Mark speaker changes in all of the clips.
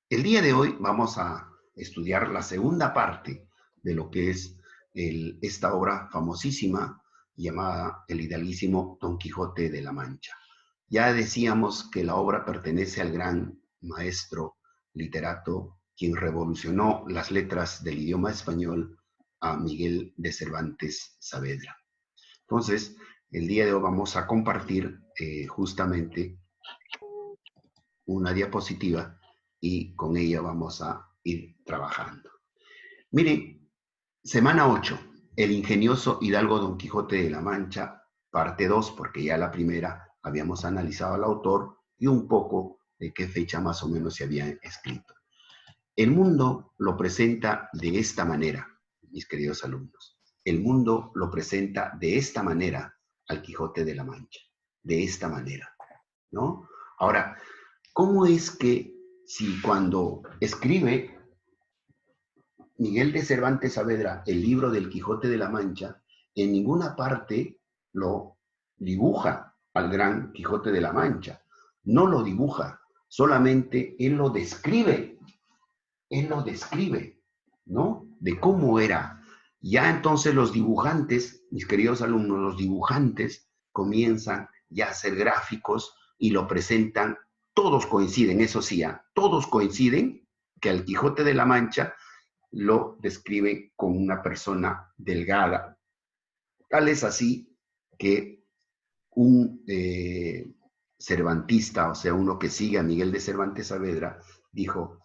Speaker 1: El día de hoy vamos a estudiar la segunda parte de lo que es esta obra famosísima llamada El Hidalguísimo Don Quijote de la Mancha. Ya decíamos que la obra pertenece al gran maestro literato, quien revolucionó las letras del idioma español, a Miguel de Cervantes Saavedra. Entonces, el día de hoy vamos a compartir justamente una diapositiva y con ella vamos a ir trabajando. Mire, semana 8, el ingenioso hidalgo Don Quijote de la Mancha, parte 2, porque ya la primera habíamos analizado al autor y un poco de qué fecha más o menos se había escrito. El mundo lo presenta de esta manera, mis queridos alumnos. El mundo lo presenta de esta manera al Quijote de la Mancha, de esta manera, ¿no? Ahora, ¿cómo es que si cuando escribe Miguel de Cervantes Saavedra el libro del Quijote de la Mancha, en ninguna parte lo dibuja al gran Quijote de la Mancha? No lo dibuja, solamente él lo describe, ¿no? De cómo era. Ya entonces los dibujantes, mis queridos alumnos, los dibujantes comienzan ya a hacer gráficos y lo presentan. Todos coinciden, eso sí, todos coinciden que al Quijote de la Mancha lo describe como una persona delgada. Tal es así que un cervantista, o sea, uno que sigue a Miguel de Cervantes Saavedra, dijo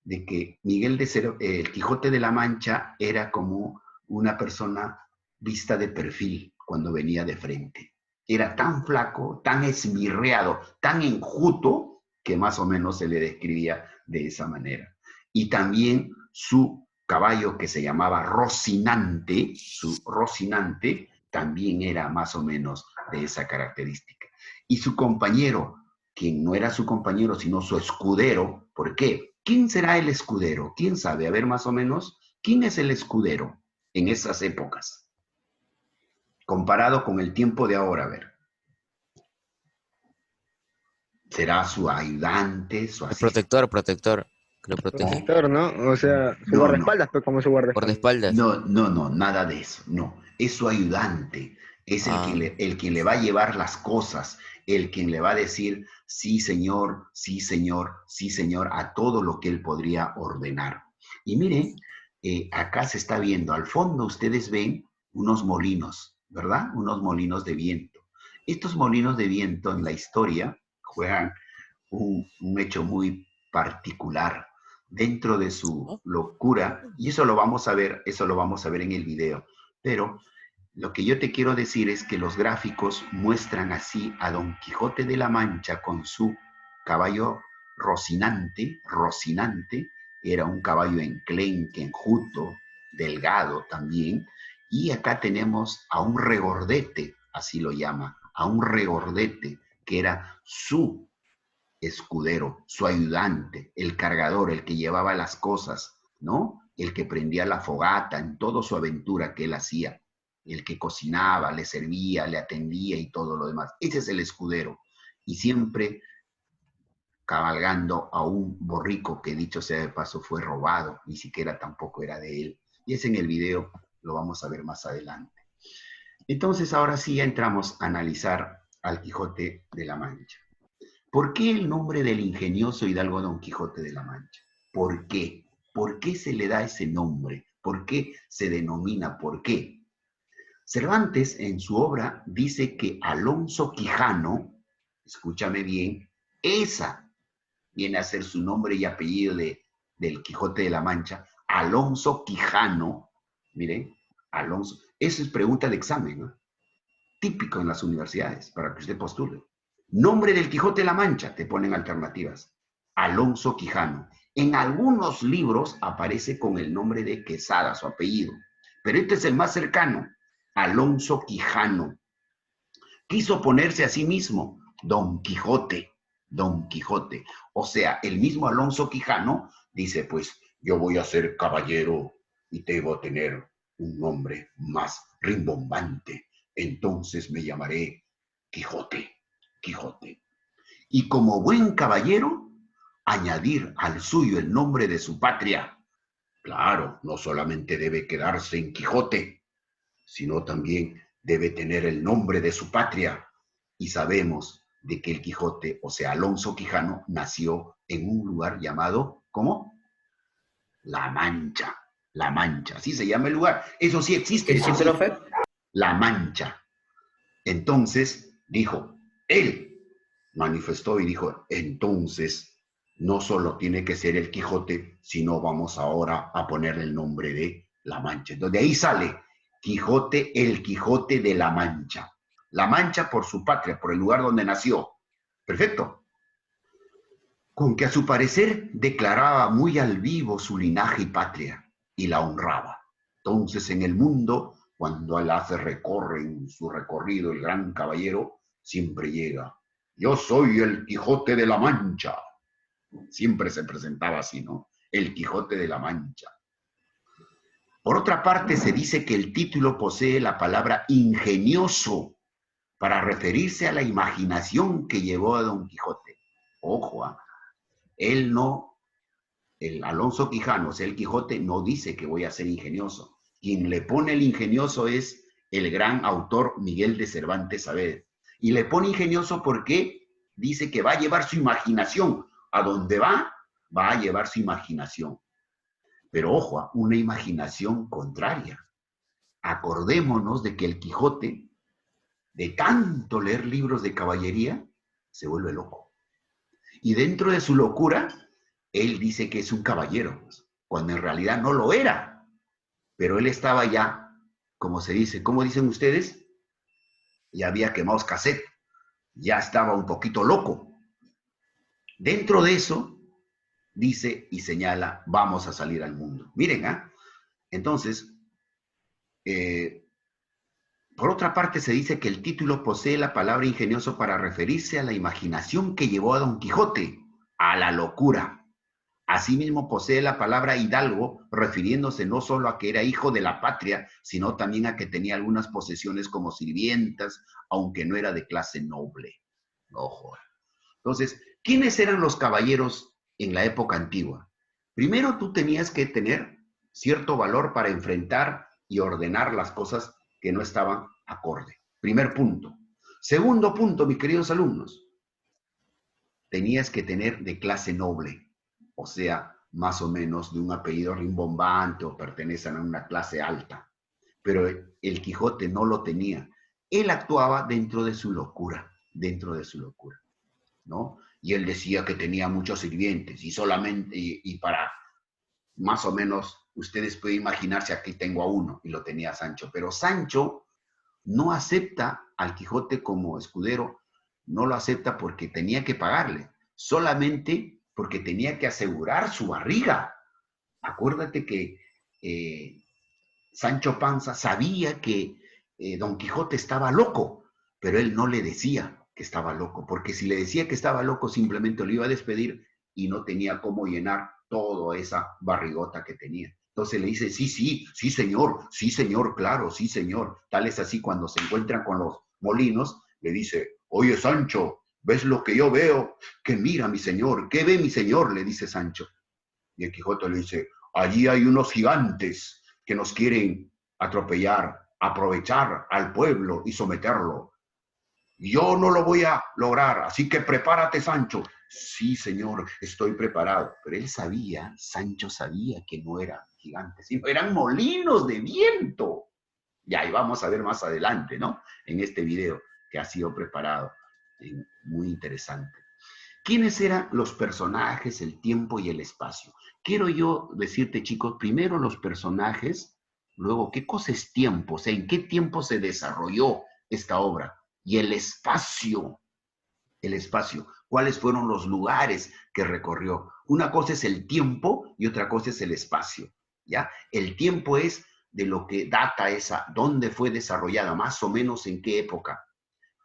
Speaker 1: de que el Quijote de la Mancha era como una persona vista de perfil cuando venía de frente. Era tan flaco, tan esmirreado, tan enjuto, que más o menos se le describía de esa manera. Y también su caballo, que se llamaba Rocinante, su Rocinante, también era más o menos de esa característica. Y su compañero, quien no era su compañero, sino su escudero, ¿por qué? ¿Quién será el escudero? ¿Quién sabe? A ver, más o menos, ¿quién es el escudero en esas épocas? Comparado con el tiempo de ahora, a ver. ¿Será su ayudante, su
Speaker 2: El
Speaker 1: asistente?
Speaker 2: protector, que lo protege.
Speaker 3: Protector, ¿no? O sea, su
Speaker 1: No, no,
Speaker 3: guardaespaldas, pues como su guardaespaldas.
Speaker 2: Guardaespaldas.
Speaker 1: no, nada de eso, no. Es su ayudante, es
Speaker 2: Ah,
Speaker 1: el quien le va a llevar las cosas, el quien le va a decir sí, señor, sí, señor, sí, señor, a todo lo que él podría ordenar. Y miren, acá se está viendo, al fondo ustedes ven unos molinos, ¿verdad? Unos molinos de viento. Estos molinos de viento en la historia juegan un hecho muy particular dentro de su
Speaker 2: ¿no?
Speaker 1: locura, y eso lo vamos a ver en el video. Pero lo que yo te quiero decir es que los gráficos muestran así a Don Quijote de la Mancha con su caballo Rocinante, era un caballo enclenque, enjuto, delgado también, y acá tenemos a un regordete, así lo llama, a un regordete, que era su escudero, su ayudante, el cargador, el que llevaba las cosas, ¿no? El que prendía la fogata en toda su aventura que él hacía, el que cocinaba, le servía, le atendía y todo lo demás. Ese es el escudero. Y siempre cabalgando a un borrico que, dicho sea de paso, fue robado, ni siquiera tampoco era de él. Y ese en el video lo vamos a ver más adelante. Entonces ahora sí entramos a analizar al Quijote de la Mancha. ¿Por qué el nombre del ingenioso hidalgo Don Quijote de la Mancha? ¿Por qué? ¿Por qué se le da ese nombre? ¿Por qué se denomina? ¿Por qué? Cervantes en su obra dice que Alonso Quijano, escúchame bien, esa viene a ser su nombre y apellido del Quijote de la Mancha, Alonso Quijano, miren, Alonso, eso es pregunta de examen, ¿no? Típico en las universidades, para que usted postule. Nombre del Quijote de la Mancha, te ponen alternativas. Alonso Quijano. En algunos libros aparece con el nombre de Quesada, su apellido, pero este es el más cercano, Alonso Quijano. Quiso ponerse a sí mismo Don Quijote, Don Quijote. O sea, el mismo Alonso Quijano dice, pues yo voy a ser caballero y debo tener un nombre más rimbombante. Entonces me llamaré Quijote, Quijote. Y como buen caballero, añadir al suyo el nombre de su patria, claro, no solamente debe quedarse en Quijote, sino también debe tener el nombre de su patria. Y sabemos de que el Quijote, o sea, Alonso Quijano, nació en un lugar llamado, ¿cómo? La Mancha. La Mancha, así se llama el lugar. Eso sí existe.
Speaker 4: ¿Qué sí, profe?
Speaker 1: La Mancha. Entonces, dijo, él manifestó y dijo, entonces, no solo tiene que ser el Quijote, sino vamos ahora a ponerle el nombre de La Mancha. Entonces, de ahí sale Quijote, el Quijote de La Mancha. La Mancha por su patria, por el lugar donde nació. Perfecto. Con que a su parecer declaraba muy al vivo su linaje y patria, y la honraba. Entonces, en el mundo, cuando él hace recorren su recorrido, el gran caballero, siempre llega. Yo soy el Quijote de la Mancha. Siempre se presentaba así, ¿no? El Quijote de la Mancha. Por otra parte, se dice que el título posee la palabra ingenioso para referirse a la imaginación que llevó a Don Quijote. Ojo, él no, el Alonso Quijano, o sea, el Quijote, no dice que voy a ser ingenioso. Quien le pone el ingenioso es el gran autor Miguel de Cervantes Saavedra. Y le pone ingenioso porque dice que va a llevar su imaginación. A donde va a llevar su imaginación. Pero ojo, una imaginación contraria. Acordémonos de que el Quijote, de tanto leer libros de caballería, se vuelve loco. Y dentro de su locura, él dice que es un caballero, cuando en realidad no lo era. Pero él estaba ya, como se dice, ¿cómo dicen ustedes? Ya había quemado cassette, ya estaba un poquito loco. Dentro de eso, dice y señala, vamos a salir al mundo. Miren, entonces, por otra parte se dice que el título posee la palabra ingenioso para referirse a la imaginación que llevó a Don Quijote, a la locura. Asimismo posee la palabra hidalgo, refiriéndose no solo a que era hijo de la patria, sino también a que tenía algunas posesiones como sirvientas, aunque no era de clase noble. Ojo. Entonces, ¿quiénes eran los caballeros en la época antigua? Primero tú tenías que tener cierto valor para enfrentar y ordenar las cosas que no estaban acorde. Primer punto. Segundo punto, mis queridos alumnos, tenías que tener de clase noble, o sea, más o menos de un apellido rimbombante o pertenecen a una clase alta. Pero el Quijote no lo tenía. Él actuaba dentro de su locura, ¿no? Y él decía que tenía muchos sirvientes y solamente, y para más o menos, ustedes pueden imaginarse, aquí tengo a uno, y lo tenía Sancho. Pero Sancho no acepta al Quijote como escudero, no lo acepta porque tenía que pagarle, solamente porque tenía que asegurar su barriga. Acuérdate que Sancho Panza sabía que Don Quijote estaba loco, pero él no le decía que estaba loco, porque si le decía que estaba loco, simplemente lo iba a despedir y no tenía cómo llenar toda esa barrigota que tenía. Entonces le dice, sí, señor, claro, sí, señor. Tal es así cuando se encuentran con los molinos, le dice, oye, Sancho, ¿ves lo que yo veo? Que mira, mi señor, ¿qué ve mi señor? Le dice Sancho. Y el Quijote le dice, allí hay unos gigantes que nos quieren atropellar, aprovechar al pueblo y someterlo. Yo no lo voy a lograr, así que prepárate, Sancho. Sí, señor, estoy preparado. Pero él sabía, Sancho sabía que no eran gigantes, sino eran molinos de viento. Y ahí vamos a ver más adelante, ¿no? En este video que ha sido preparado. Muy interesante. ¿Quiénes eran los personajes, el tiempo y el espacio? Quiero yo decirte, chicos, primero los personajes, luego qué cosa es tiempo, o sea, en qué tiempo se desarrolló esta obra. Y el espacio, cuáles fueron los lugares que recorrió. Una cosa es el tiempo y otra cosa es el espacio, ¿ya? El tiempo es de lo que data esa, dónde fue desarrollada, más o menos en qué época.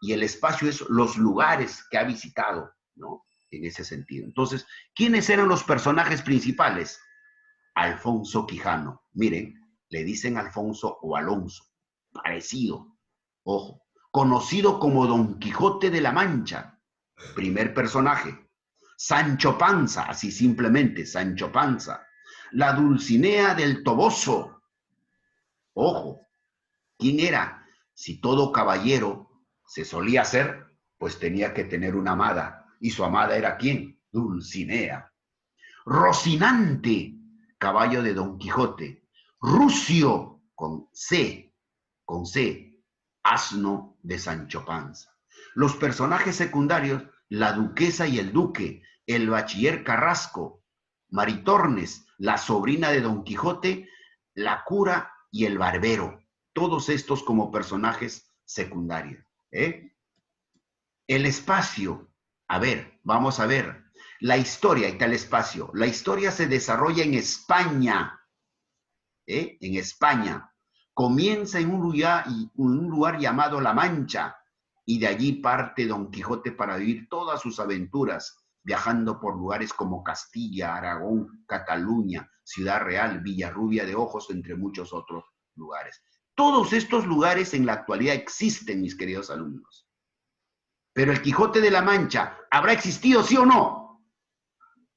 Speaker 1: Y el espacio es los lugares que ha visitado, ¿no? En ese sentido. Entonces, ¿quiénes eran los personajes principales? Alfonso Quijano. Miren, le dicen Alfonso o Alonso. Parecido. Ojo. Conocido como Don Quijote de la Mancha. Primer personaje. Sancho Panza, así simplemente, Sancho Panza. La Dulcinea del Toboso. Ojo, ¿quién era? Si todo caballero se solía hacer, pues tenía que tener una amada. ¿Y su amada era quién? Dulcinea. Rocinante, caballo de Don Quijote. Rucio, con C, asno de Sancho Panza. Los personajes secundarios, la duquesa y el duque, el bachiller Carrasco, Maritornes, la sobrina de Don Quijote, la cura y el barbero. Todos estos como personajes secundarios. El espacio. A ver, vamos a ver. La historia, ahí está el espacio. La historia se desarrolla en España. En España. Comienza en un lugar llamado La Mancha, y de allí parte Don Quijote para vivir todas sus aventuras, viajando por lugares como Castilla, Aragón, Cataluña, Ciudad Real, Villarrubia de Ojos, entre muchos otros lugares. Todos estos lugares en la actualidad existen, mis queridos alumnos. Pero el Quijote de la Mancha, ¿habrá existido, sí o no?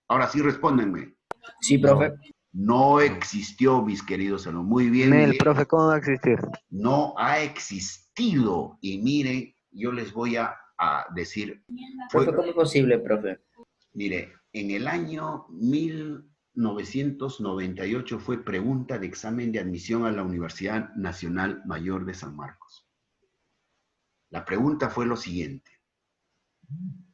Speaker 1: Ahora sí, respóndenme.
Speaker 4: Sí, profe.
Speaker 1: No existió, mis queridos alumnos. Muy bien.
Speaker 3: El profe, ¿cómo va a existir?
Speaker 1: No ha existido. Y miren, yo les voy a decir...
Speaker 4: Profe, ¿cómo es posible, profe?
Speaker 1: Mire, en el año 1998 fue pregunta de examen de admisión a la Universidad Nacional Mayor de San Marcos. La pregunta fue lo siguiente.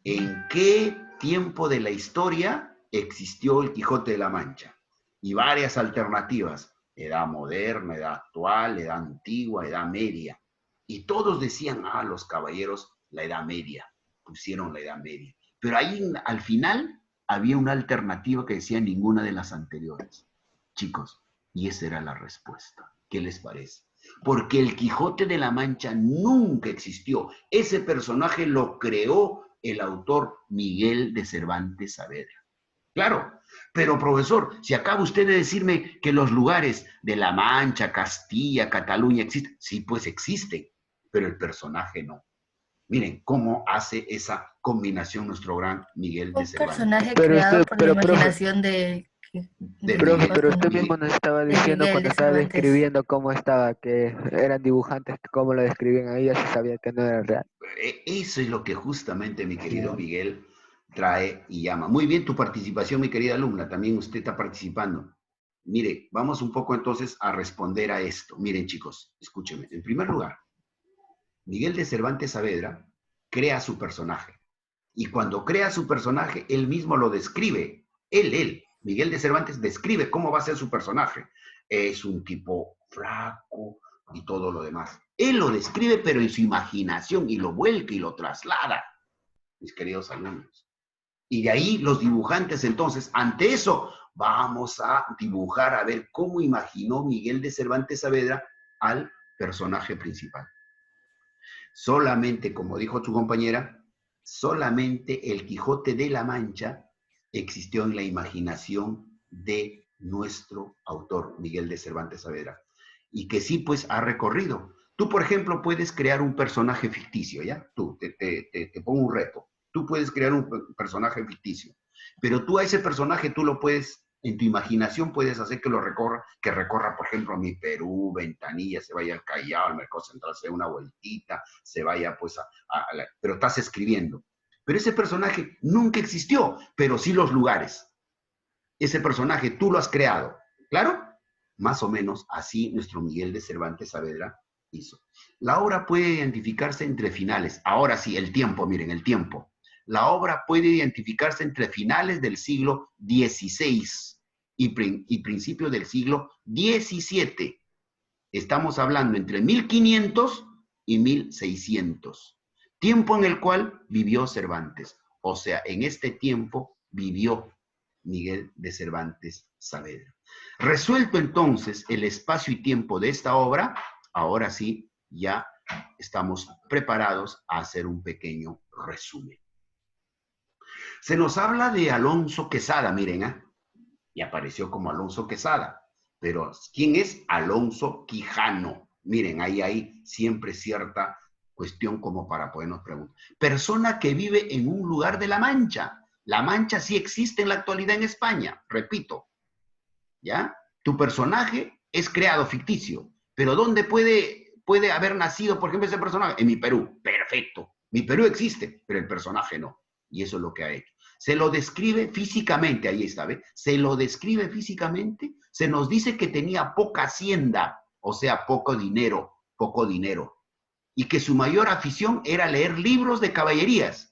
Speaker 1: ¿En qué tiempo de la historia existió el Quijote de la Mancha? Y varias alternativas, edad moderna, edad actual, edad antigua, edad media. Y todos decían, los caballeros, la edad media, pusieron la edad media. Pero ahí al final había una alternativa que decía ninguna de las anteriores. Chicos, y esa era la respuesta. ¿Qué les parece? Porque el Quijote de la Mancha nunca existió. Ese personaje lo creó el autor Miguel de Cervantes Saavedra. Claro, pero profesor, si acaba usted de decirme que los lugares de La Mancha, Castilla, Cataluña existen, sí, pues existen, pero el personaje no. Miren cómo hace esa combinación nuestro gran Miguel de Cervantes.
Speaker 5: Un personaje creado por la imaginación de
Speaker 3: profe, pero usted mismo nos estaba diciendo cuando estaba describiendo cómo estaba, que eran dibujantes, cómo lo describían ahí, ya se sabía que no era real.
Speaker 1: Eso es lo que justamente mi querido Miguel trae y llama. Muy bien tu participación, mi querida alumna, también usted está participando. Mire, vamos un poco entonces a responder a esto. Miren, chicos, escúchenme. En primer lugar, Miguel de Cervantes Saavedra crea su personaje. Y cuando crea su personaje, él mismo lo describe. Miguel de Cervantes describe cómo va a ser su personaje. Es un tipo flaco y todo lo demás. Él lo describe, pero en su imaginación, y lo vuelca y lo traslada, mis queridos alumnos. Y de ahí los dibujantes, entonces, ante eso, vamos a dibujar, a ver cómo imaginó Miguel de Cervantes Saavedra al personaje principal. Solamente, como dijo tu compañera, solamente el Quijote de la Mancha existió en la imaginación de nuestro autor, Miguel de Cervantes Saavedra. Y que sí, pues, ha recorrido. Tú, por ejemplo, puedes crear un personaje ficticio, ¿ya? Tú, te pongo un reto. Tú puedes crear un personaje ficticio. Pero tú a ese personaje, tú lo puedes, en tu imaginación, puedes hacer que recorra, por ejemplo, mi Perú, Ventanilla, se vaya al Callao, al Mercado Central, se dé una vueltita, se vaya, pues, pero estás escribiendo. Pero ese personaje nunca existió, pero sí los lugares. Ese personaje tú lo has creado. ¿Claro? Más o menos así nuestro Miguel de Cervantes Saavedra hizo. La obra puede identificarse entre finales. Ahora sí, el tiempo, miren, el tiempo. La obra puede identificarse entre finales del siglo XVI y principios del siglo XVII. Estamos hablando entre 1500 y 1600. Tiempo en el cual vivió Cervantes. O sea, en este tiempo vivió Miguel de Cervantes Saavedra. Resuelto entonces el espacio y tiempo de esta obra, ahora sí, ya estamos preparados a hacer un pequeño resumen. Se nos habla de Alonso Quesada, miren, y apareció como Alonso Quesada, pero ¿quién es Alonso Quijano? Miren, ahí hay siempre cierta cuestión como para podernos preguntar. Persona que vive en un lugar de La Mancha. La Mancha sí existe en la actualidad en España, repito, ¿ya? Tu personaje es creado ficticio, pero ¿dónde puede haber nacido, por ejemplo, ese personaje? En mi Perú, perfecto. Mi Perú existe, pero el personaje no. Y eso es lo que ha hecho. Se lo describe físicamente, ahí está, ¿ve? Se lo describe físicamente, se nos dice que tenía poca hacienda, o sea, poco dinero, y que su mayor afición era leer libros de caballerías.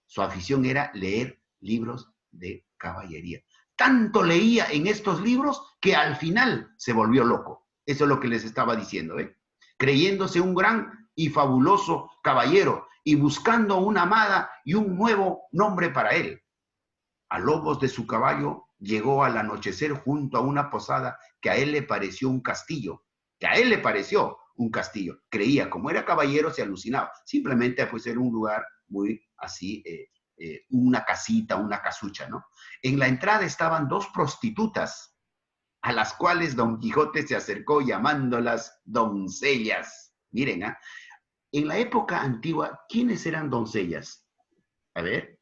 Speaker 1: Su afición era leer libros de caballería. Tanto leía en estos libros que al final se volvió loco. Eso es lo que les estaba diciendo, ¿eh? Creyéndose un gran y fabuloso caballero y buscando una amada y un nuevo nombre para él. A lomos de su caballo llegó al anochecer junto a una posada que a él le pareció un castillo. Creía, como era caballero, se alucinaba. Simplemente pues era un lugar muy así, una casita, una casucha, ¿no? En la entrada estaban dos prostitutas, a las cuales Don Quijote se acercó llamándolas doncellas. Miren, ¿eh? En la época antigua, ¿quiénes eran doncellas? A ver.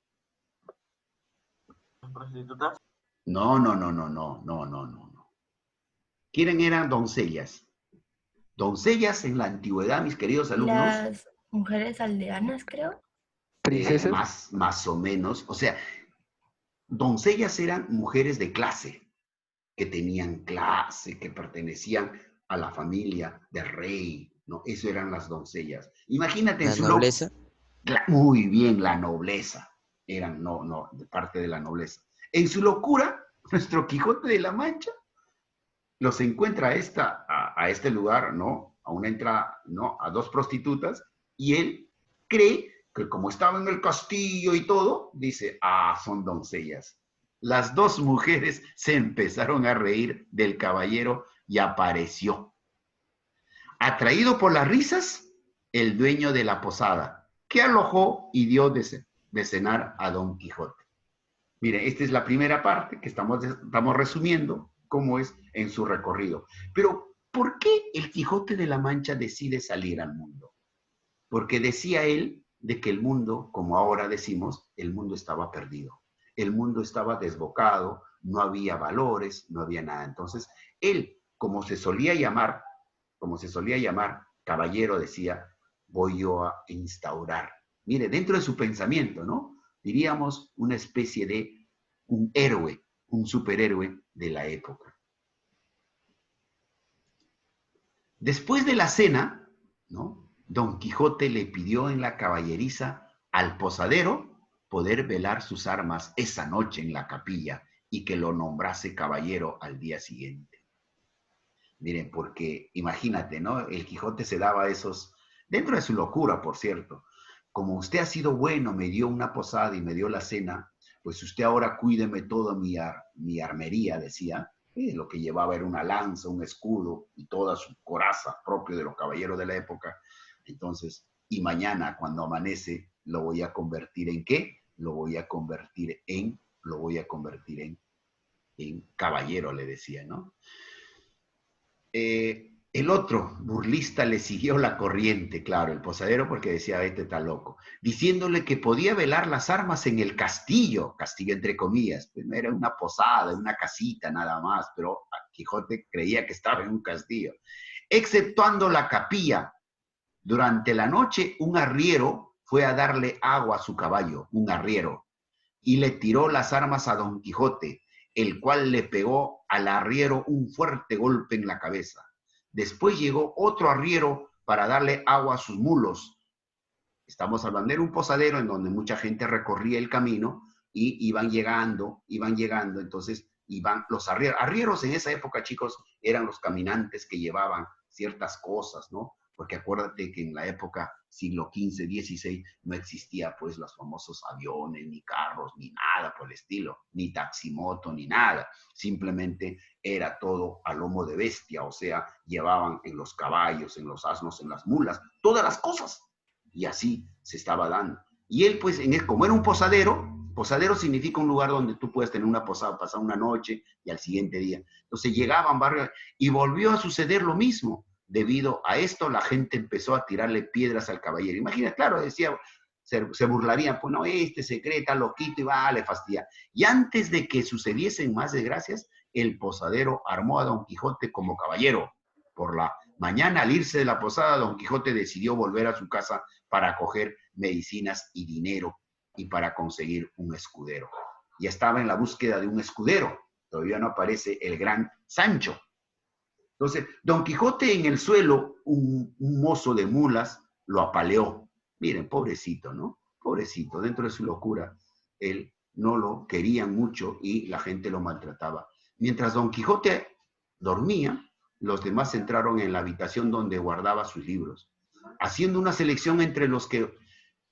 Speaker 6: ¿Prostitutas?
Speaker 1: No. ¿Quiénes eran doncellas? Doncellas en la antigüedad, mis queridos alumnos.
Speaker 5: Las mujeres aldeanas, creo.
Speaker 3: ¿Princesas?
Speaker 1: Más o menos. O sea, doncellas eran mujeres de clase, que tenían clase, que pertenecían a la familia del rey, ¿no? Eso eran las doncellas. Imagínate.
Speaker 2: ¿La nobleza?
Speaker 1: Muy bien, la nobleza. Eran, de parte de la nobleza. En su locura, nuestro Quijote de la Mancha los encuentra a este lugar, ¿no? A una entrada, ¿no? A dos prostitutas, y él cree que como estaba en el castillo y todo, dice, son doncellas. Las dos mujeres se empezaron a reír del caballero y apareció. Atraído por las risas, el dueño de la posada, que alojó y dio de cenar a Don Quijote. Mire, esta es la primera parte que estamos resumiendo cómo es en su recorrido. Pero, ¿por qué el Quijote de la Mancha decide salir al mundo? Porque decía él de que el mundo, como ahora decimos, el mundo estaba perdido. El mundo estaba desbocado, no había valores, no había nada. Entonces, él, como se solía llamar, caballero, decía, voy yo a instaurar. Mire, dentro de su pensamiento, ¿no? Diríamos una especie de un héroe, un superhéroe de la época. Después de la cena, ¿no? Don Quijote le pidió en la caballeriza al posadero poder velar sus armas esa noche en la capilla y que lo nombrase caballero al día siguiente. Miren, porque imagínate, ¿no? El Quijote se daba esos, dentro de su locura, por cierto, como usted ha sido bueno, me dio una posada y me dio la cena, pues usted ahora cuídeme toda mi armería, decía. Lo que llevaba era una lanza, un escudo y toda su coraza propio de los caballeros de la época. Entonces, y mañana cuando amanece, lo voy a convertir ¿en qué? Lo voy a convertir en caballero, le decía, ¿no? El otro burlista le siguió la corriente, claro, el posadero, porque decía, este está loco, diciéndole que podía velar las armas en el castillo entre comillas, pues no era una posada, una casita nada más, pero Quijote creía que estaba en un castillo, exceptuando la capilla. Durante la noche, un arriero fue a darle agua a su caballo, un arriero, y le tiró las armas a Don Quijote, el cual le pegó al arriero un fuerte golpe en la cabeza. Después llegó otro arriero para darle agua a sus mulos. Estamos hablando de un posadero en donde mucha gente recorría el camino y iban llegando, entonces iban los arrieros. Arrieros en esa época, chicos, eran los caminantes que llevaban ciertas cosas, ¿no? Porque acuérdate que en la época, siglo XV, XVI, no existía pues los famosos aviones, ni carros, ni nada por el estilo, ni taximoto, ni nada. Simplemente era todo a lomo de bestia, o sea, llevaban en los caballos, en los asnos, en las mulas, todas las cosas. Y así se estaba dando. Y él pues, como era un posadero significa un lugar donde tú puedes tener una posada, pasar una noche y al siguiente día. Entonces llegaban barrios y volvió a suceder lo mismo. Debido a esto, la gente empezó a tirarle piedras al caballero. Imagina, claro, decía, se burlarían, pues no, este secreta, loquito y va, le fastidia. Y antes de que sucediesen más desgracias, el posadero armó a Don Quijote como caballero. Por la mañana, al irse de la posada, Don Quijote decidió volver a su casa para coger medicinas y dinero y para conseguir un escudero. Ya estaba en la búsqueda de un escudero. Todavía no aparece el gran Sancho. Entonces, Don Quijote en el suelo, un mozo de mulas, lo apaleó. Miren, pobrecito, ¿no? Pobrecito, dentro de su locura, él no lo querían mucho y la gente lo maltrataba. Mientras Don Quijote dormía, los demás entraron en la habitación donde guardaba sus libros, haciendo una selección entre los que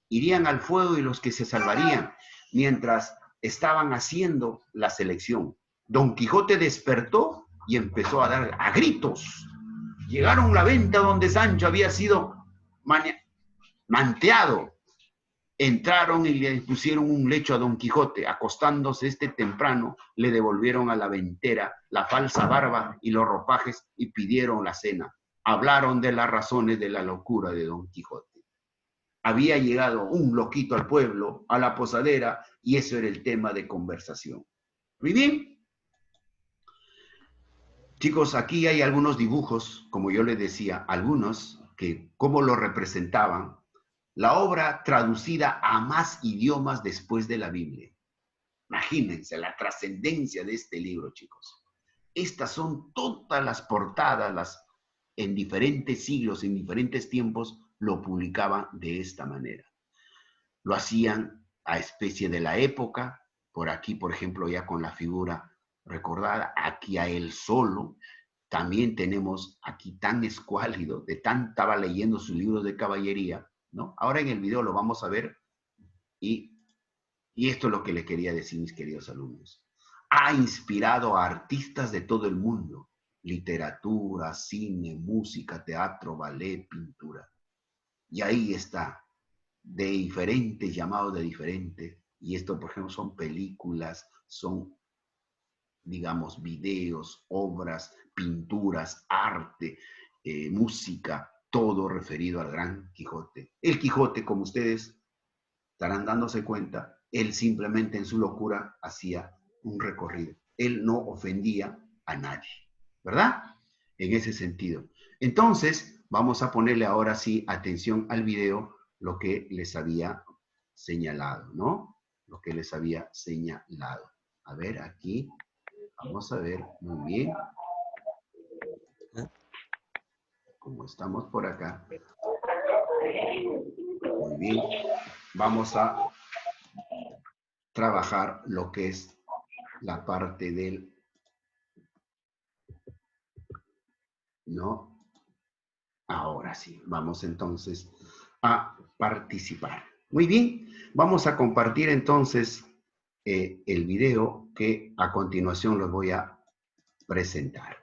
Speaker 1: irían al fuego y los que se salvarían. Mientras estaban haciendo la selección, Don Quijote despertó y empezó a dar a gritos. Llegaron a la venta donde Sancho había sido manteado. Entraron y le pusieron un lecho a Don Quijote. Acostándose este temprano, le devolvieron a la ventera la falsa barba y los ropajes y pidieron la cena. Hablaron de las razones de la locura de Don Quijote. Había llegado un loquito al pueblo, a la posadera, y eso era el tema de conversación. Muy bien. Chicos, aquí hay algunos dibujos, como yo les decía, algunos que cómo lo representaban. La obra traducida a más idiomas después de la Biblia. Imagínense la trascendencia de este libro, chicos. Estas son todas las portadas, en diferentes siglos, en diferentes tiempos, lo publicaban de esta manera. Lo hacían a especie de la época, por aquí, por ejemplo, ya con la figura recordada, aquí a él solo. También tenemos aquí tan escuálido, de tan estaba leyendo sus libros de caballería, ¿no? Ahora en el video lo vamos a ver y esto es lo que le quería decir, mis queridos alumnos. Ha inspirado a artistas de todo el mundo, literatura, cine, música, teatro, ballet, pintura. Y ahí está, de diferentes, llamados de diferentes. Y esto, por ejemplo, son películas, son, digamos, videos, obras, pinturas, arte, música, todo referido al gran Quijote. El Quijote, como ustedes estarán dándose cuenta, él simplemente en su locura hacía un recorrido. Él no ofendía a nadie, ¿verdad? En ese sentido. Entonces, vamos a ponerle ahora sí atención al video, lo que les había señalado, ¿no? Lo que les había señalado. A ver, aquí, vamos a ver, muy bien. Como estamos por acá. Muy bien. Vamos a trabajar lo que es la parte del, ¿no? Ahora sí, vamos entonces a participar. Muy bien, vamos a compartir entonces el video que a continuación les voy a presentar.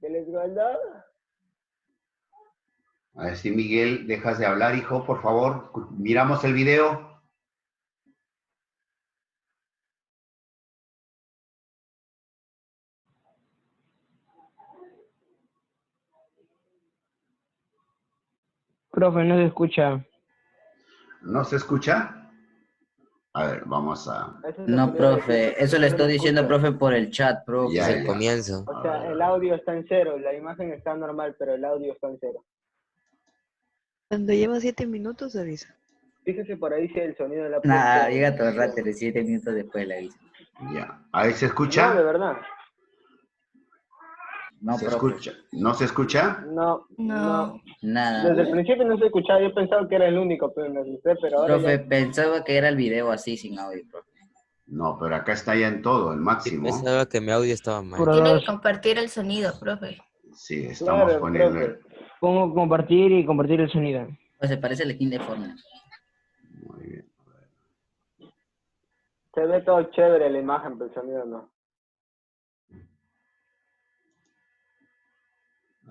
Speaker 6: ¿Qué les guarda?
Speaker 1: A ver si Miguel dejas de hablar, hijo, por favor. Miramos el video.
Speaker 7: Profe, no se escucha.
Speaker 1: ¿No se escucha? A ver, vamos a...
Speaker 6: Eso es lo que
Speaker 4: No,
Speaker 6: le iba a decir,
Speaker 4: profe, eso le
Speaker 6: no
Speaker 4: estoy
Speaker 6: me
Speaker 4: diciendo,
Speaker 6: escucha.
Speaker 4: profe, por el chat, profe.
Speaker 1: Ya,
Speaker 2: Desde el
Speaker 1: ya.
Speaker 2: comienzo.
Speaker 6: O sea, el audio está en cero, la imagen está normal, pero el audio está en cero.
Speaker 8: Cuando lleva 7 minutos avisa.
Speaker 6: Fíjese por ahí si el sonido de la
Speaker 4: Nada,
Speaker 6: producción.
Speaker 4: llega todo el rato, de 7 minutos después la aviso.
Speaker 1: Ya. ¿Ahí se
Speaker 6: No, de
Speaker 1: escucha?
Speaker 6: verdad.
Speaker 4: No,
Speaker 1: ¿Se
Speaker 4: profe,
Speaker 1: escucha? ¿No se escucha?
Speaker 6: No,
Speaker 5: No.
Speaker 4: nada.
Speaker 6: Desde el principio no se escuchaba, yo pensaba que era el único, pero me asusté, pero ahora
Speaker 4: Profe,
Speaker 6: ya...
Speaker 4: pensaba que era el video así, sin audio, profe.
Speaker 1: No, pero acá está ya en todo, el
Speaker 2: Sí,
Speaker 1: máximo.
Speaker 2: pensaba que mi audio estaba mal.
Speaker 7: Puro
Speaker 5: Tiene que
Speaker 7: dos.
Speaker 5: compartir el sonido, profe.
Speaker 1: Sí, estamos
Speaker 6: Claro,
Speaker 1: poniendo...
Speaker 6: profe.
Speaker 7: Pongo compartir y compartir el sonido.
Speaker 4: Pues se parece al skin de Fortnite.
Speaker 1: Muy bien.
Speaker 6: Se ve todo chévere la imagen, pero el sonido no.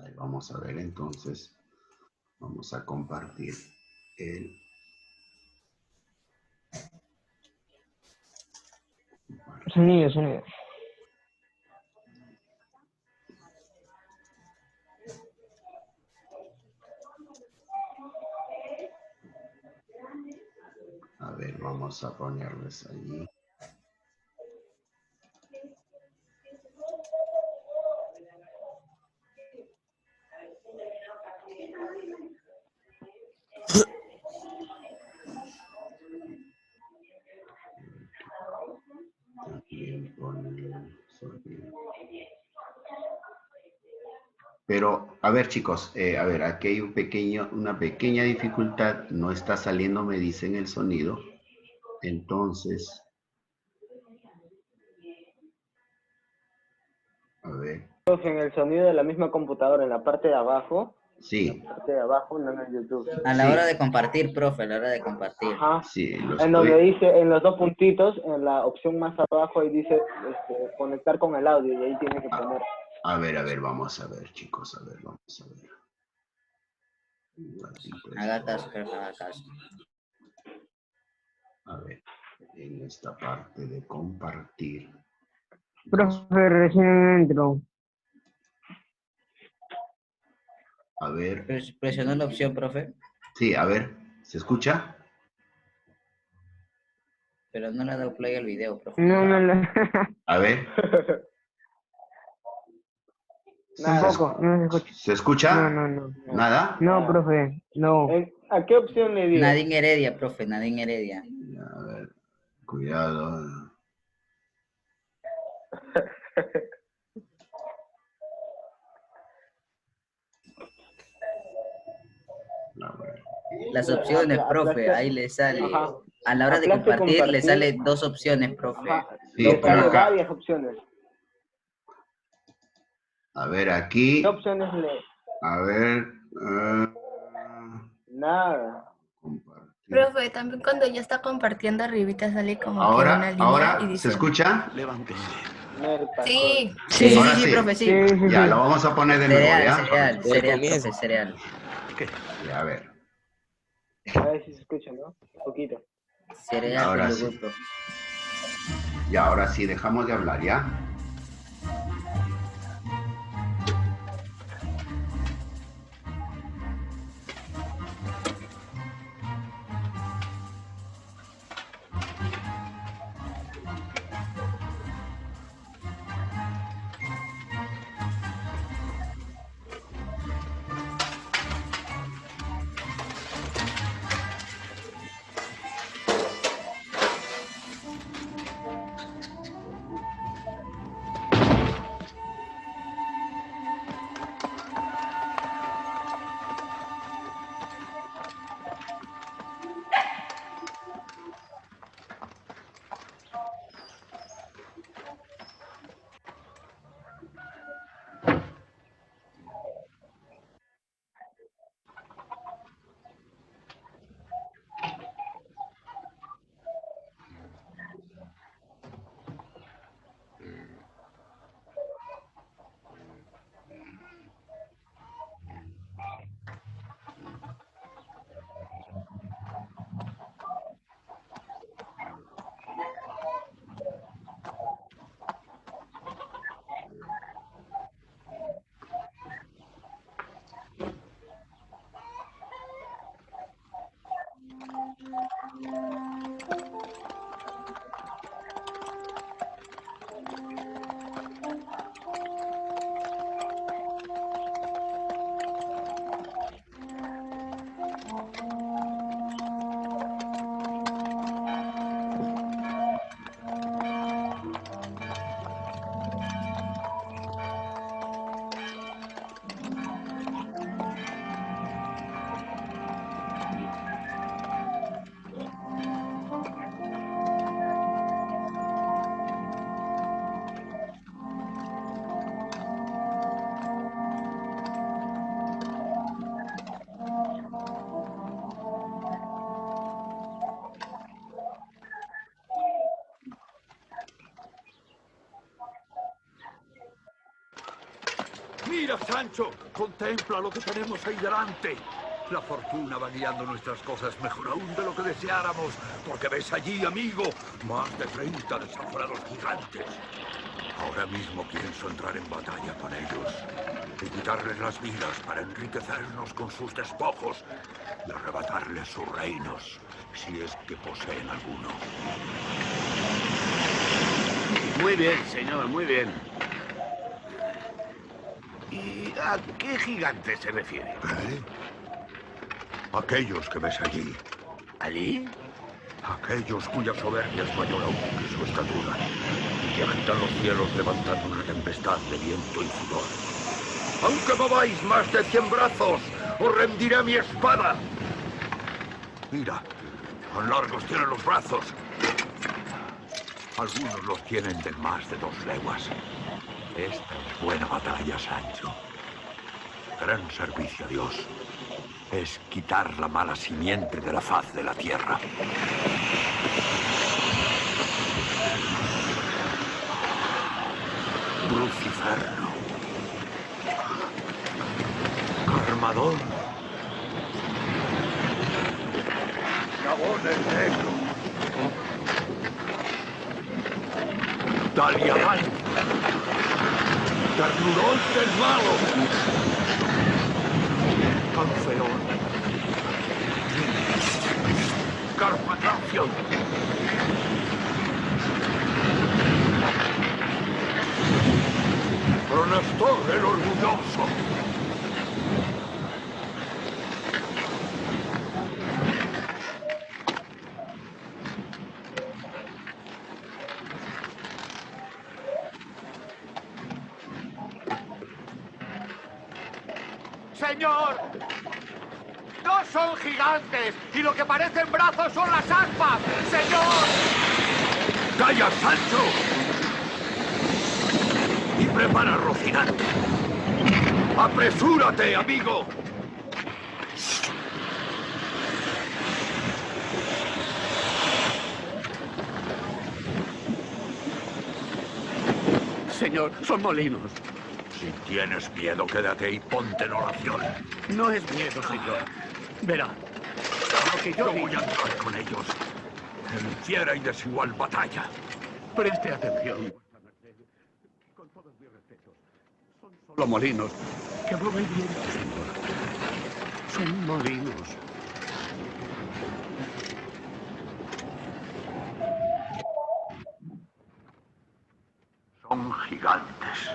Speaker 1: Ahí vamos a ver entonces. Vamos a compartir el...
Speaker 7: Sonido, sonido.
Speaker 1: A ver, vamos a ponerles allí. También ponen sonido. Pero, a ver, chicos, a ver, aquí hay una pequeña dificultad. No está saliendo, me dicen, el sonido. Entonces, a ver,
Speaker 6: Profe, en el sonido de la misma computadora, en la parte de abajo,
Speaker 1: sí,
Speaker 6: no en el YouTube.
Speaker 4: A la
Speaker 1: Sí.
Speaker 4: hora de compartir, profe, a la hora de compartir.
Speaker 6: Ajá.
Speaker 1: sí, lo
Speaker 6: En donde
Speaker 1: estoy...
Speaker 6: dice, en los dos puntitos, en la opción más abajo, ahí dice conectar con el audio, y ahí tiene que poner.
Speaker 1: A ver, vamos a ver, chicos, a ver, vamos a ver. Un ratito
Speaker 4: Haga
Speaker 1: esto.
Speaker 4: caso, profe, haga caso.
Speaker 1: A ver, en esta parte de compartir.
Speaker 7: Profe, recién entro.
Speaker 1: A ver,
Speaker 4: Presionó la opción, profe,
Speaker 1: sí, a ver, ¿se escucha?
Speaker 4: pero no le ha dado play al video, profe.
Speaker 7: No, no, no.
Speaker 1: A ver,
Speaker 7: Tampoco, no se escucha.
Speaker 1: ¿se escucha?
Speaker 7: No, no, no.
Speaker 1: ¿Nada?
Speaker 7: No, profe, no.
Speaker 6: ¿A qué opción le dio?
Speaker 4: Nadine Heredia, profe, Nadine Heredia.
Speaker 1: A ver, cuidado. A ver,
Speaker 4: Las opciones, profe, ahí le sale.
Speaker 6: Ajá.
Speaker 4: A la hora de
Speaker 6: Aplaste
Speaker 4: compartir, le
Speaker 6: compartir.
Speaker 4: sale dos opciones, profe.
Speaker 6: Ajá.
Speaker 1: Sí,
Speaker 6: Le
Speaker 1: pero
Speaker 6: sale
Speaker 1: acá-
Speaker 6: varias opciones.
Speaker 1: a ver, aquí,
Speaker 6: ¿Qué opciones le...?
Speaker 1: a ver,
Speaker 6: Nada.
Speaker 1: compartir.
Speaker 5: Profe, también cuando ya está compartiendo arribita sale como que una
Speaker 1: Ahora,
Speaker 5: línea
Speaker 1: ahora,
Speaker 5: y
Speaker 1: ¿se
Speaker 5: dice...
Speaker 1: escucha?
Speaker 6: Merta,
Speaker 5: Sí,
Speaker 4: Sí,
Speaker 1: Ahora
Speaker 4: sí,
Speaker 1: sí.
Speaker 4: profe, sí.
Speaker 7: Sí, sí,
Speaker 1: Ya,
Speaker 7: sí.
Speaker 1: lo vamos a poner de nuevo,
Speaker 4: Cereal,
Speaker 1: ¿ya?
Speaker 4: cereal,
Speaker 2: Desde el
Speaker 4: cereal,
Speaker 2: comienzo.
Speaker 4: profe, cereal.
Speaker 1: Ya, a ver.
Speaker 6: A ver si se escucha, ¿no? Un poquito.
Speaker 4: Cereal,
Speaker 1: Ahora
Speaker 4: con
Speaker 1: sí.
Speaker 4: yogur, profe.
Speaker 1: Y ahora sí, dejamos de hablar, ¿ya?
Speaker 9: Mira, Sancho, contempla lo que tenemos ahí delante. La fortuna va guiando nuestras cosas mejor aún de lo que deseáramos, porque ves allí, amigo, más de 30 desaforados gigantes. Ahora mismo pienso entrar en batalla con ellos y quitarles las vidas para enriquecernos con sus despojos y arrebatarles sus reinos, si es que poseen alguno.
Speaker 10: Muy bien, señor, muy bien. ¿Y a qué gigante se refiere?
Speaker 9: Aquellos que ves allí.
Speaker 10: ¿Allí?
Speaker 9: Aquellos cuya soberbia es mayor aún que su estatura, y que agitan los cielos levantando una tempestad de viento y furor. Aunque mováis más de 100 brazos, os rendiré a mi espada. Mira, cuán largos tienen los brazos. Algunos los tienen de más de 2 leguas. Esta es buena batalla, Sancho. Gran servicio a Dios es quitar la mala simiente de la faz de la tierra. Bruciferno. Carmadón. Dragón el negro. Daliadán. Ternurón del malo. Canfeón. Carpatracio. Pronastor el orgulloso.
Speaker 10: ¡Señor! ¡No son gigantes! ¡Y lo que parecen brazos son las aspas! ¡Señor!
Speaker 9: ¡Calla, Sancho! Y prepara Rocinante. ¡Apresúrate, amigo!
Speaker 10: Señor, son molinos.
Speaker 9: Si tienes miedo, quédate y ponte en oración.
Speaker 10: No es miedo, señor. Verá, lo que yo
Speaker 9: voy a entrar con ellos en fiera y desigual batalla.
Speaker 10: Preste atención. Con todos mis respetos, son solo molinos que mueven viento, señor. Son molinos.
Speaker 9: Son gigantes.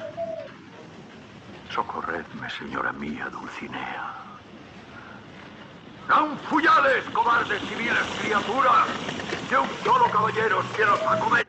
Speaker 9: Socorredme, señora mía, Dulcinea. ¡Dan fuyales, cobardes y viles criaturas! ¡Que un solo caballero es quien los acomete!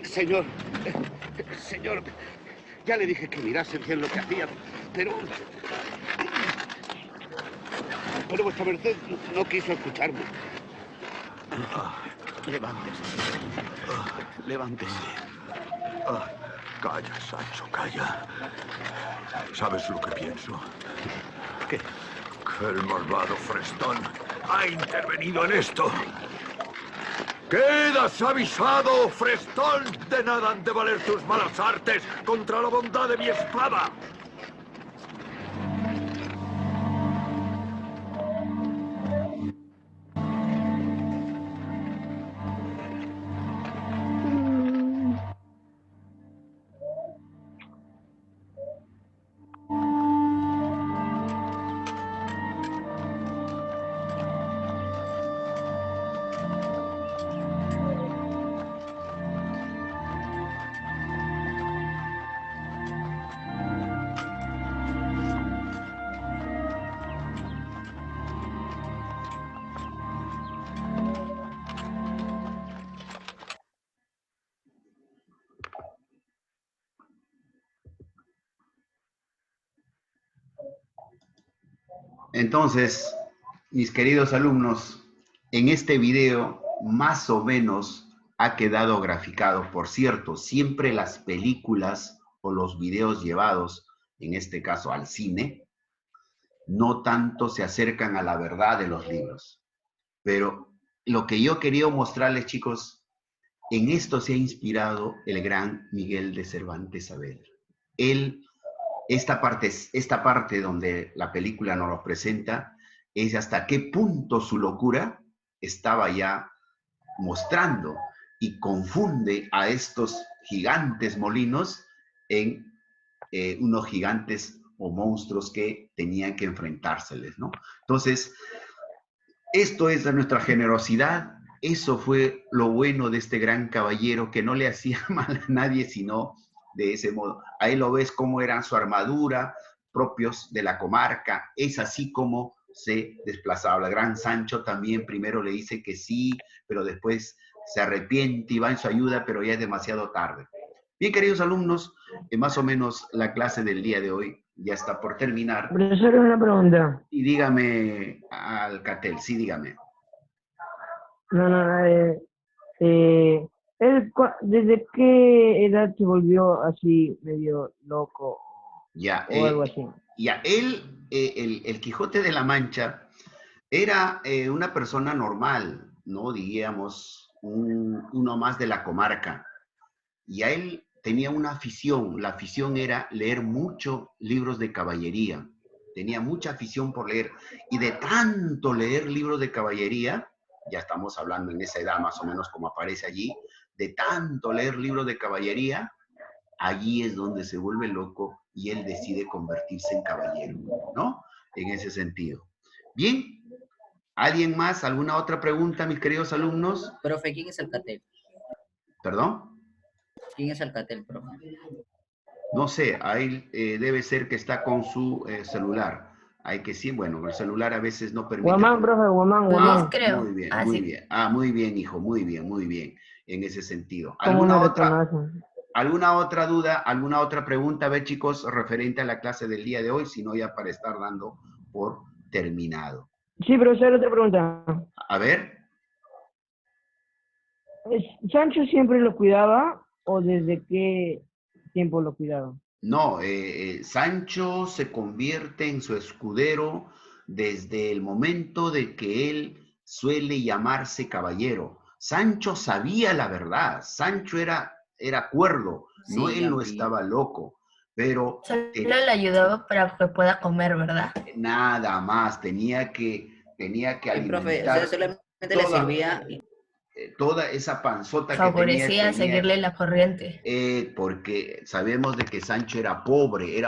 Speaker 10: Señor, señor, ya le dije que mirase bien lo que hacía, pero vuestra merced no quiso escucharme. Levántese. Levántese.
Speaker 9: Calla, Sancho, calla. ¿Sabes lo que pienso?
Speaker 10: ¿Qué?
Speaker 9: Que el malvado Frestón ha intervenido en esto. ¡Quedas avisado, Frestón! De nada han de valer tus malas artes contra la bondad de mi espada.
Speaker 1: Entonces, mis queridos alumnos, en este video más o menos ha quedado graficado. Por cierto, siempre las películas o los videos llevados, en este caso al cine, no tanto se acercan a la verdad de los libros. Pero lo que yo quería mostrarles, chicos, en esto se ha inspirado el gran Miguel de Cervantes Saavedra. Él, esta parte donde la película nos lo presenta, es hasta qué punto su locura estaba ya mostrando y confunde a estos gigantes molinos en unos gigantes o monstruos que tenían que enfrentárseles, ¿no? Entonces, esto es de nuestra generosidad. Eso fue lo bueno de este gran caballero, que no le hacía mal a nadie, sino de ese modo. Ahí lo ves cómo era su armadura, propios de la comarca. Es así como se desplazaba. El gran Sancho también primero le dice que sí, pero después se arrepiente y va en su ayuda, pero ya es demasiado tarde. Bien, queridos alumnos, más o menos la clase del día de hoy ya está por terminar.
Speaker 7: Profesor, una pregunta.
Speaker 1: Y dígame, Alcatel, sí, dígame.
Speaker 7: ¿Desde qué edad se volvió así medio loco
Speaker 1: Ya,
Speaker 7: o algo así?
Speaker 1: ya, él, el Quijote de la Mancha, era una persona normal, ¿no? Diríamos, uno más de la comarca. Y a él tenía una afición. La afición era leer muchos libros de caballería. Tenía mucha afición por leer. Y de tanto leer libros de caballería, ya estamos hablando en esa edad más o menos como aparece allí, de tanto leer libros de caballería, allí es donde se vuelve loco y él decide convertirse en caballero, ¿no? En ese sentido. Bien, ¿alguien más? ¿Alguna otra pregunta, mis queridos alumnos?
Speaker 4: Profe, ¿quién es Alcatel?
Speaker 1: ¿Perdón?
Speaker 4: ¿Quién es Alcatel, profe?
Speaker 1: No sé, ahí debe ser que está con su celular. Hay que sí, bueno, el celular a veces no permite.
Speaker 7: Guamán, profe, Guamán.
Speaker 5: Creo.
Speaker 1: Muy bien,
Speaker 5: Ah,
Speaker 1: muy
Speaker 5: sí.
Speaker 1: bien. Ah, muy bien, hijo, muy bien, en ese sentido.
Speaker 7: ¿Cómo no reconocen?
Speaker 1: ¿Alguna otra duda, alguna otra pregunta, a ver, chicos, referente a la clase del día de hoy? Si no, ya para estar dando por terminado.
Speaker 7: Sí, profesor, otra pregunta.
Speaker 1: A ver.
Speaker 7: ¿Sancho siempre lo cuidaba o desde qué tiempo lo cuidaba?
Speaker 1: No, Sancho se convierte en su escudero desde el momento de que él suele llamarse caballero. Sancho sabía la verdad, Sancho era cuerdo, no,
Speaker 4: Sí,
Speaker 1: él no
Speaker 4: Yampi.
Speaker 1: estaba loco, pero
Speaker 5: Solo le ayudaba para que pueda comer, ¿verdad?
Speaker 1: nada más, tenía que
Speaker 4: Sí, profe, o sea,
Speaker 1: alimentar
Speaker 4: solamente le servía.
Speaker 1: toda esa panzota que
Speaker 5: Favorecía seguirle la corriente.
Speaker 1: porque sabemos de que Sancho era pobre,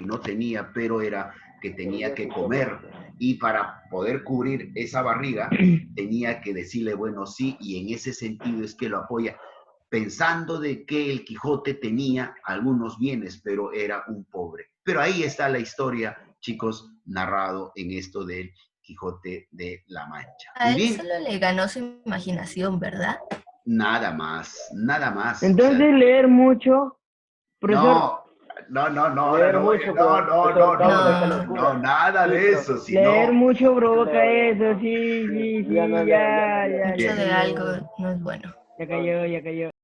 Speaker 1: no tenía, pero era que tenía que comer, y para poder cubrir esa barriga tenía que decirle bueno sí, y en ese sentido es que lo apoya, pensando de que el Quijote tenía algunos bienes, pero era un pobre. Pero ahí está la historia, chicos, narrado en esto del Quijote de la Mancha.
Speaker 5: A
Speaker 1: Muy
Speaker 5: él
Speaker 1: bien,
Speaker 5: solo le ganó su imaginación, ¿verdad?
Speaker 1: nada más, nada más.
Speaker 7: Entonces,
Speaker 1: O sea,
Speaker 7: leer mucho, profesor,
Speaker 1: no,
Speaker 6: Leer mucho, profesor, causa que locura.
Speaker 1: no, nada de
Speaker 6: Sí,
Speaker 1: eso,
Speaker 7: leer
Speaker 1: sino
Speaker 7: mucho provoca
Speaker 6: Leo.
Speaker 7: eso, sí,
Speaker 6: Ya no leo, ya no leo.
Speaker 5: Mucho de algo no es bueno.
Speaker 7: ya cayó.